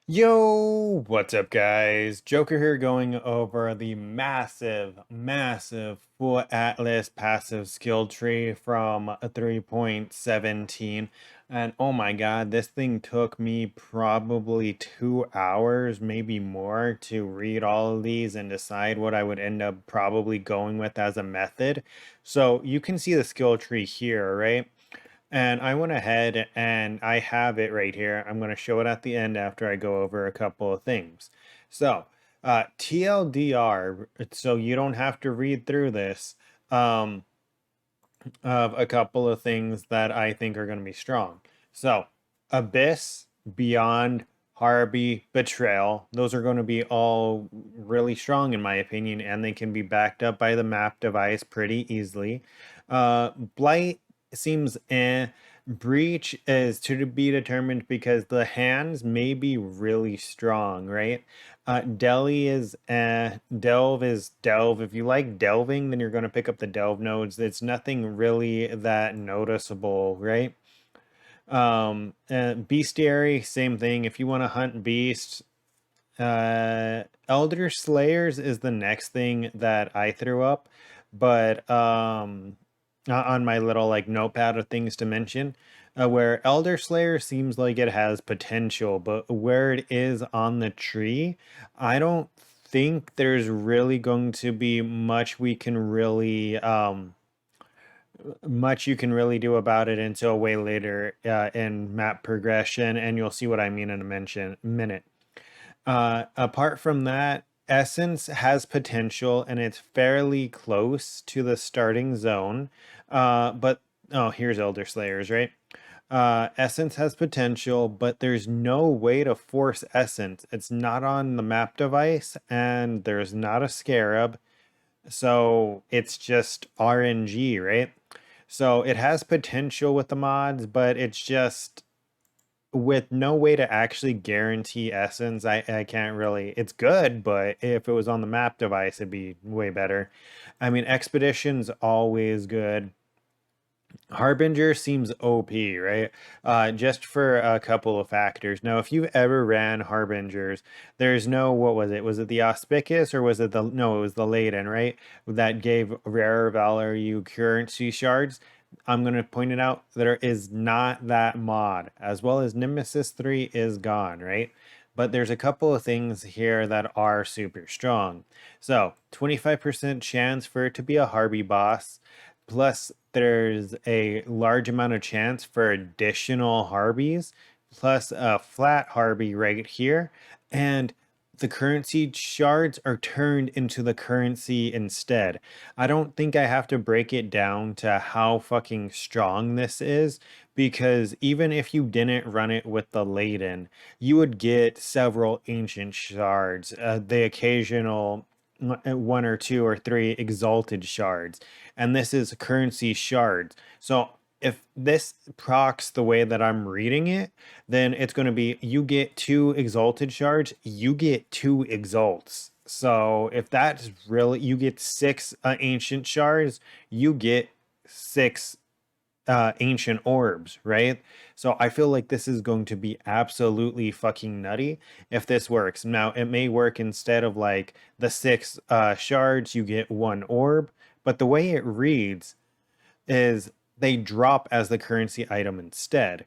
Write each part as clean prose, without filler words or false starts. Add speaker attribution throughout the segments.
Speaker 1: Yo, what's up, guys? Joker here going over the massive full Atlas passive skill tree from a 3.17. And oh my god, this thing took me probably 2 hours, maybe more, to read all of these and decide what I would end up probably going with as a method. So you can see the skill tree here, right? And I went ahead and I have it right here. I'm going to show it at the end after I go over a couple of things. So, TLDR, so you don't have to read through this, um, of a couple of things that I think are going to be strong. So, Abyss, Beyond, Harby, Betrayal, those are going to be all really strong in my opinion, and they can be backed up by the map device pretty easily. Blight seems eh. Breach is to be determined because the hands may be really strong, right? Delhi is Delve is Delve. If you like delving, then you're going to pick up the Delve nodes. It's nothing really that noticeable, right? Bestiary, same thing. If you want to hunt beasts, Elder Slayers is the next thing that I threw up, but on my little like notepad of things to mention, where Elder Slayer seems like it has potential, but where it is on the tree, I don't think there's really going to be much you can really do about it until way later in map progression, and you'll see what I mean in a minute. Apart from that, Essence has potential and it's fairly close to the starting zone. But oh, here's Elder Slayers, right? Essence has potential, but there's no way to force Essence. It's not on the map device, and there's not a Scarab, so it's just RNG, right? So it has potential with the mods, but it's just with no way to actually guarantee essence. I can't really, it's good, but if it was on the map device, it'd be way better. I mean, Expedition's always good. Harbinger seems OP, right? Just for a couple of factors. Now, if you've ever ran Harbingers, there's no, what was it? Was it the Auspicious or was it the, no, it was the Laden, right? That gave Rare Value currency shards. I'm going to point it out, there is not that mod, as well as Nemesis 3 is gone, right? But there's a couple of things here that are super strong. So, 25% chance for it to be a Harby boss. Plus, there's a large amount of chance for additional Harbies, plus a flat Harby right here. And the currency shards are turned into the currency instead. I don't think I have to break it down to how fucking strong this is, because even if you didn't run it with the Laden, you would get several ancient shards, the occasional one or two or three exalted shards, and this is currency shards. So if this procs the way that I'm reading it, then it's going to be you get two exalted shards, you get two exalts. So if that's really, you get six ancient shards, you get six ancient orbs, right? So I feel like this is going to be absolutely fucking nutty if this works. Now, it may work instead of like the six shards, you get one orb, but the way it reads is they drop as the currency item instead.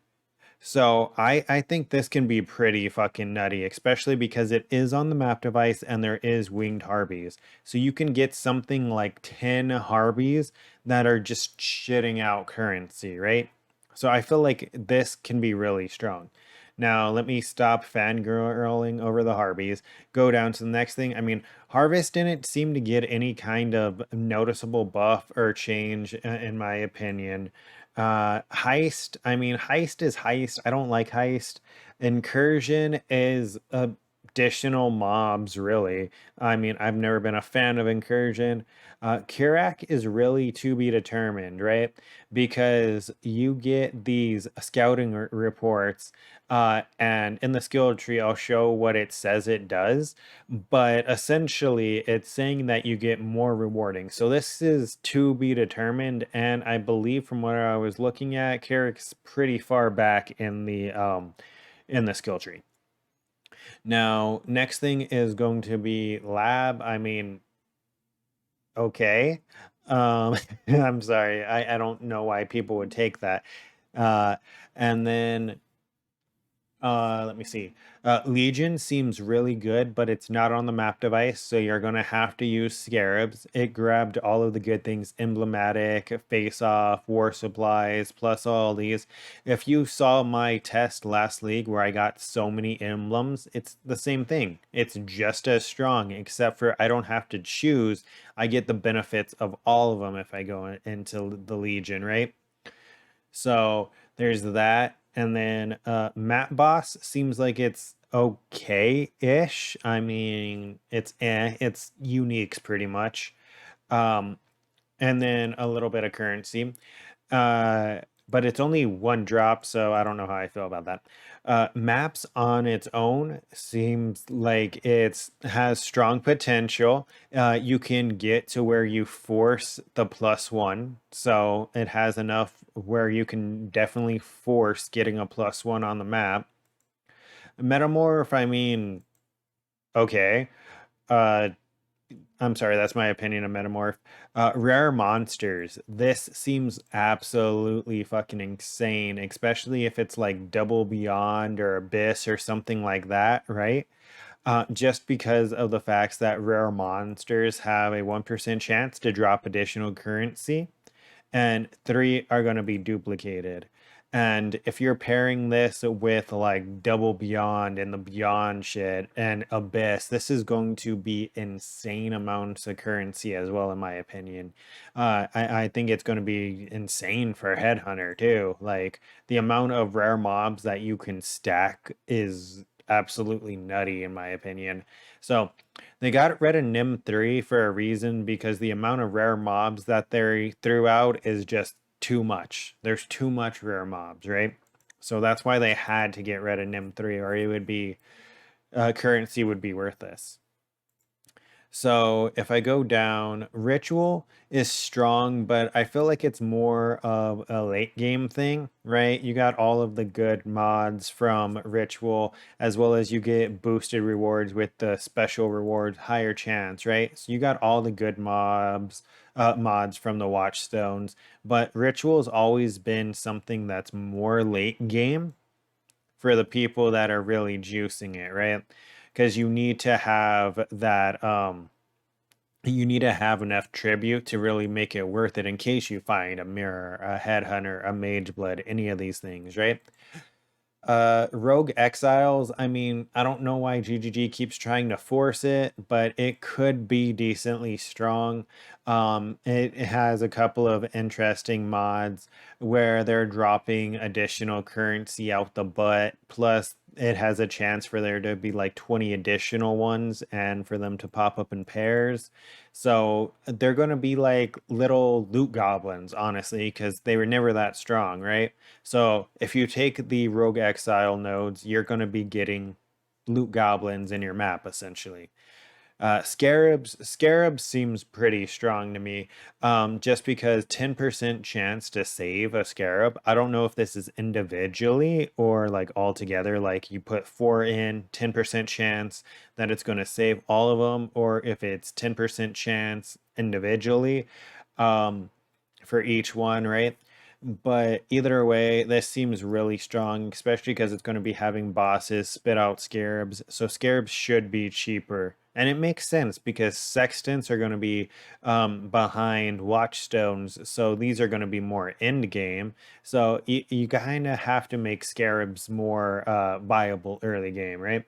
Speaker 1: So I think this can be pretty fucking nutty, especially because it is on the map device and there is winged Harbies. So you can get something like 10 Harbies that are just shitting out currency, right? So I feel like this can be really strong. Now, let me stop fangirling over the Harbies, go down to the next thing. I mean, Harvest didn't seem to get any kind of noticeable buff or change, in my opinion. Heist, I mean, Heist is Heist. I don't like Heist. Incursion is additional mobs, really. I mean, I've never been a fan of Incursion. Kirak is really to be determined, right? Because you get these scouting reports, and in the skill tree, I'll show what it says it does, but essentially it's saying that you get more rewarding. So this is to be determined, and I believe from what I was looking at, Kirak's pretty far back in the skill tree. Now, next thing is going to be lab. I mean, okay. Um, I'm sorry. I don't know why people would take that. Uh, and then let me see. Legion seems really good, but it's not on the map device, so you're gonna have to use Scarabs. It grabbed all of the good things, emblematic, face off, war supplies, plus all these. If you saw my test last league where I got so many emblems, it's the same thing. It's just as strong, except for I don't have to choose. I get the benefits of all of them if I go into the Legion, right? So there's that. And then Map Boss seems like it's okay-ish. I mean, it's uniques pretty much. Um, and then a little bit of currency. Uh, but it's only one drop, so I don't know how I feel about that. Maps on its own seems like it's has strong potential. You can get to where you force the +1, so it has enough where you can definitely force getting a +1 on the map. Metamorph, I mean, okay. Uh, I'm sorry, that's my opinion of Metamorph. Rare monsters. This seems absolutely fucking insane, especially if it's like Double Beyond or Abyss or something like that, right? Just because of the facts that rare monsters have a 1% chance to drop additional currency and three are going to be duplicated. And if you're pairing this with like Double Beyond and the Beyond shit and Abyss, this is going to be insane amounts of currency as well, in my opinion. I think it's going to be insane for Headhunter too. Like the amount of rare mobs that you can stack is absolutely nutty, in my opinion. So they got rid of Nim 3 for a reason because the amount of rare mobs that they threw out is just too much. There's too much rare mobs, right? So that's why they had to get rid of Nim 3 or it would be currency would be worthless. So if I go down, Ritual is strong, but I feel like it's more of a late game thing, right? You got all of the good mods from Ritual, as well as you get boosted rewards with the special rewards, higher chance, right? So you got all the good mods from the Watchstones, but Ritual's always been something that's more late game for the people that are really juicing it, right? Because you need to have enough tribute to really make it worth it in case you find a mirror, a headhunter, a mage blood, any of these things, right? Rogue Exiles, I mean, I don't know why GGG keeps trying to force it, but it could be decently strong. It has a couple of interesting mods where they're dropping additional currency out the butt. Plus, it has a chance for there to be like 20 additional ones and for them to pop up in pairs. So they're going to be like little loot goblins, honestly, because they were never that strong, right? So if you take the Rogue Exile nodes, you're going to be getting loot goblins in your map essentially. Scarabs seems pretty strong to me, just because 10% chance to save a scarab. I don't know if this is individually or like all together, like you put four in, 10% chance that it's going to save all of them, or if it's 10% chance individually. Um, for each one, right? But either way, this seems really strong, especially because it's going to be having bosses spit out scarabs. So scarabs should be cheaper. And it makes sense because sextants are going to be behind watchstones. So these are going to be more end game. So you kind of have to make scarabs more viable early game, right?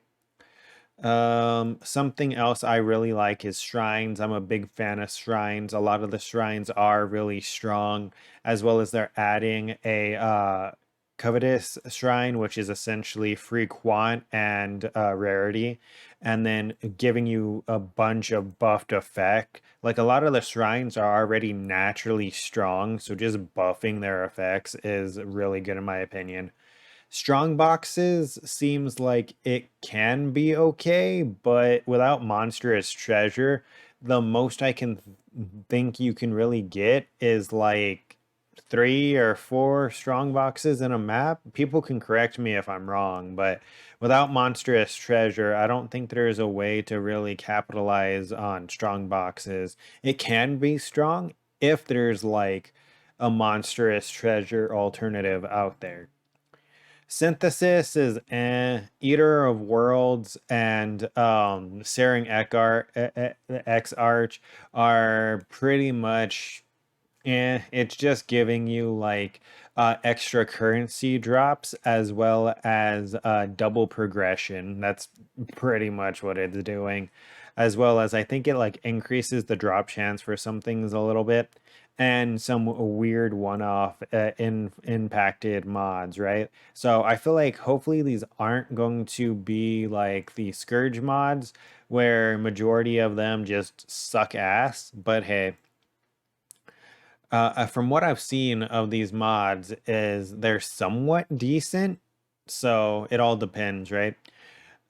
Speaker 1: Something else I really like is shrines. I'm a big fan of shrines. A lot of the shrines are really strong, as well as they're adding a covetous shrine, which is essentially free quant and rarity, and then giving you a bunch of buffed effect. Like a lot of the shrines are already naturally strong, so just buffing their effects is really good in my opinion. Strong boxes seems like it can be okay, but without monstrous treasure, the most I can think you can really get is like three or four strong boxes in a map. People can correct me if I'm wrong, but without monstrous treasure, I don't think there's a way to really capitalize on strong boxes. It can be strong if there's like a monstrous treasure alternative out there. Synthesis is Eater of Worlds and Searing X Arch are pretty much it's just giving you like extra currency drops as well as double progression. That's pretty much what it's doing. As well as I think it like increases the drop chance for some things a little bit and some weird one-off impacted mods, right? So I feel like hopefully these aren't going to be like the Scourge mods where majority of them just suck ass, but hey, from what I've seen of these mods is they're somewhat decent, so it all depends, right?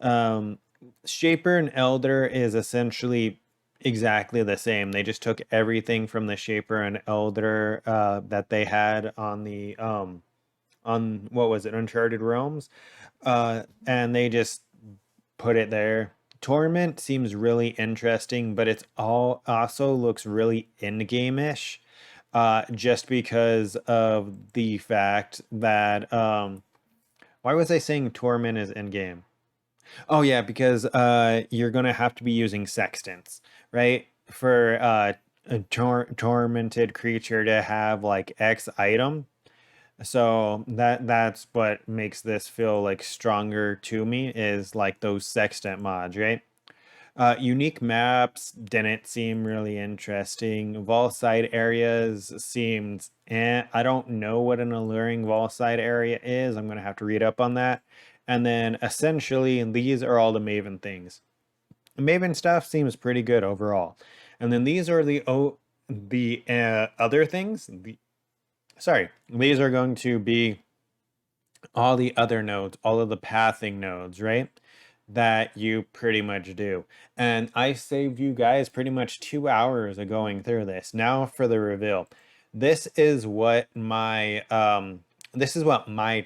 Speaker 1: Um, Shaper and Elder is essentially exactly the same. They just took everything from the Shaper and Elder that they had on what was it, Uncharted Realms, and they just put it there. Torment seems really interesting, but it's all also looks really in-game-ish, just because of the fact that why was I saying Torment is in-game? Oh yeah, because you're gonna have to be using sextants, right? For a tormented creature to have like X item. So that's what makes this feel like stronger to me is like those sextant mods, right? Unique maps didn't seem really interesting. Wall side areas seemed I don't know what an alluring wall side area is. I'm gonna have to read up on that. And then essentially these are all the Maven things. Maven stuff seems pretty good overall. And then these are the other things. Sorry, these are going to be all the other nodes, all of the pathing nodes, right? That you pretty much do. And I saved you guys pretty much 2 hours of going through this. Now for the reveal. This is what my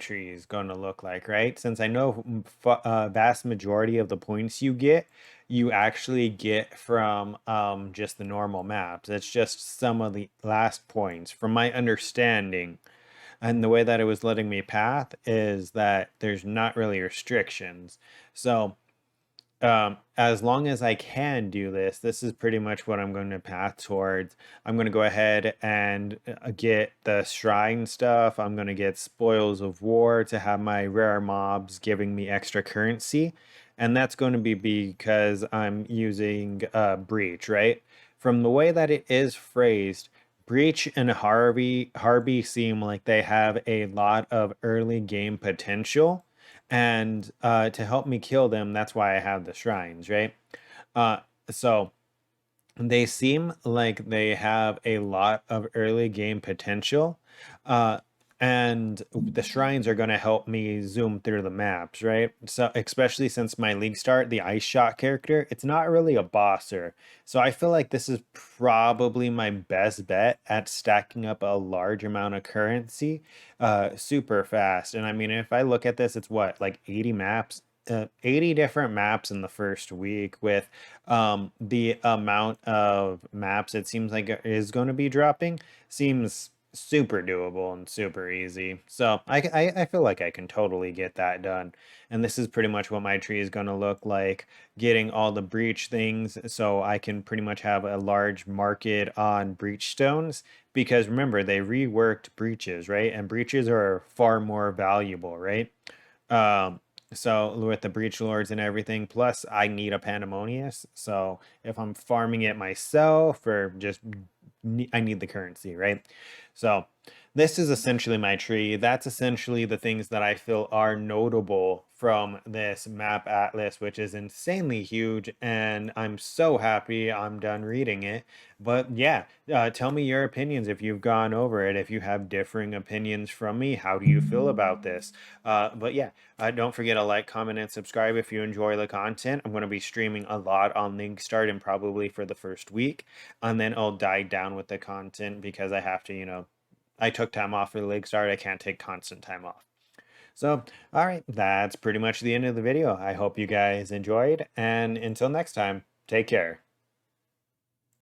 Speaker 1: tree is going to look like, right? Since I know vast majority of the points you actually get from just the normal maps. It's just some of the last points. From my understanding, and the way that it was letting me path is that there's not really restrictions. So as long as I can do this, this is pretty much what I'm going to path towards. I'm going to go ahead and get the shrine stuff. I'm going to get spoils of war to have my rare mobs giving me extra currency. And that's going to be because I'm using breach, right? From the way that it is phrased, breach and Harvey seem like they have a lot of early game potential, and to help me kill them, that's why I have the shrines, right? Uh, so they seem like they have a lot of early game potential. Uh, and the shrines are going to help me zoom through the maps, right? So, especially since my league start, the ice shot character, it's not really a bosser. So, I feel like this is probably my best bet at stacking up a large amount of currency super fast. And I mean, if I look at this, it's what, like 80 maps? 80 different maps in the first week with the amount of maps it seems like it is going to be dropping seems super doable and super easy. So I feel like I can totally get that done. And this is pretty much what my tree is going to look like, getting all the breach things so I can pretty much have a large market on breach stones. Because remember, they reworked breaches, right? And breaches are far more valuable, right? Um, so with the breach lords and everything, plus I need a pandemonious. So if I'm farming it myself or just I need the currency, right? So this is essentially my tree. That's essentially the things that I feel are notable from this map atlas, which is insanely huge. And I'm so happy I'm done reading it. But yeah, tell me your opinions if you've gone over it. If you have differing opinions from me, how do you feel about this? But yeah, don't forget to like, comment, and subscribe if you enjoy the content. I'm going to be streaming a lot on Link Start and probably for the first week. And then I'll die down with the content because I have to, I took time off for the Link Start. I can't take constant time off. So, all right, that's pretty much the end of the video. I hope you guys enjoyed, and until next time, take care.